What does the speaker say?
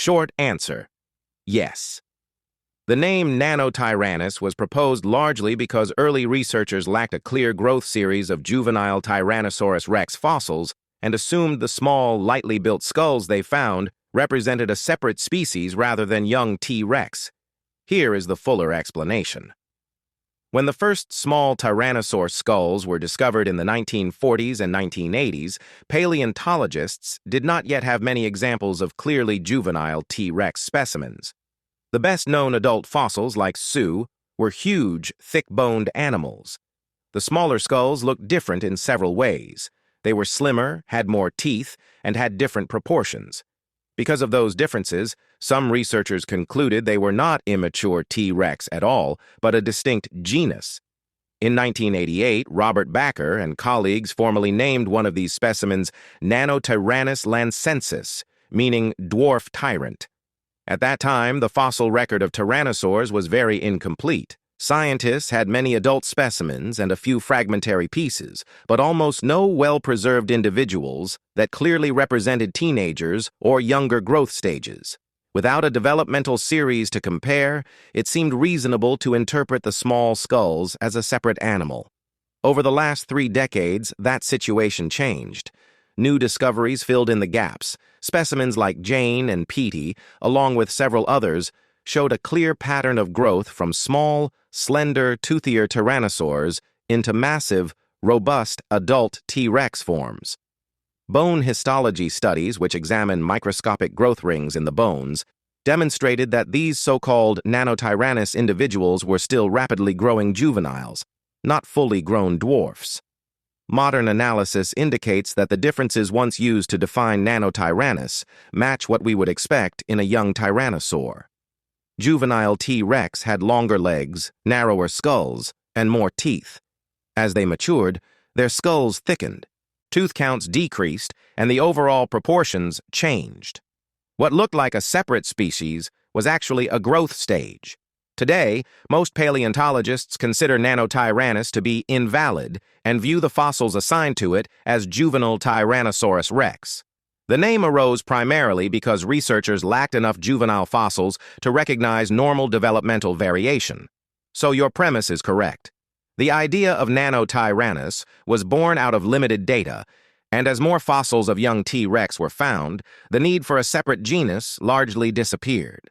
Short answer: yes. The name Nanotyrannus was proposed largely because early researchers lacked a clear growth series of juvenile Tyrannosaurus rex fossils and assumed the small, lightly built skulls they found represented a separate species rather than young T-Rex. Here is the fuller explanation. When the first small tyrannosaur skulls were discovered in the 1940s and 1980s, paleontologists did not yet have many examples of clearly juvenile T-Rex specimens. The best-known adult fossils, like Sioux, were huge, thick-boned animals. The smaller skulls looked different in several ways. They were slimmer, had more teeth, and had different proportions. Because of those differences, some researchers concluded they were not immature T-Rex at all, but a distinct genus. In 1988, Robert Bakker and colleagues formally named one of these specimens Nanotyrannus lancensis, meaning dwarf tyrant. At that time, the fossil record of tyrannosaurs was very incomplete. Scientists had many adult specimens and a few fragmentary pieces, but almost no well-preserved individuals that clearly represented teenagers or younger growth stages. Without a developmental series to compare, it seemed reasonable to interpret the small skulls as a separate animal. Over the last 3 decades, that situation changed. New discoveries filled in the gaps. Specimens like Jane and Petey, along with several others, showed a clear pattern of growth from small, slender, toothier tyrannosaurs into massive, robust adult T-Rex forms. Bone histology studies, which examine microscopic growth rings in the bones, demonstrated that these so-called Nanotyrannus individuals were still rapidly growing juveniles, not fully grown dwarfs. Modern analysis indicates that the differences once used to define Nanotyrannus match what we would expect in a young tyrannosaur. Juvenile T-Rex had longer legs, narrower skulls, and more teeth. As they matured, their skulls thickened, tooth counts decreased, and the overall proportions changed. What looked like a separate species was actually a growth stage. Today, most paleontologists consider Nanotyrannus to be invalid and view the fossils assigned to it as juvenile Tyrannosaurus rex. The name arose primarily because researchers lacked enough juvenile fossils to recognize normal developmental variation. So your premise is correct. The idea of Nanotyrannus was born out of limited data, and as more fossils of young T-Rex were found, the need for a separate genus largely disappeared.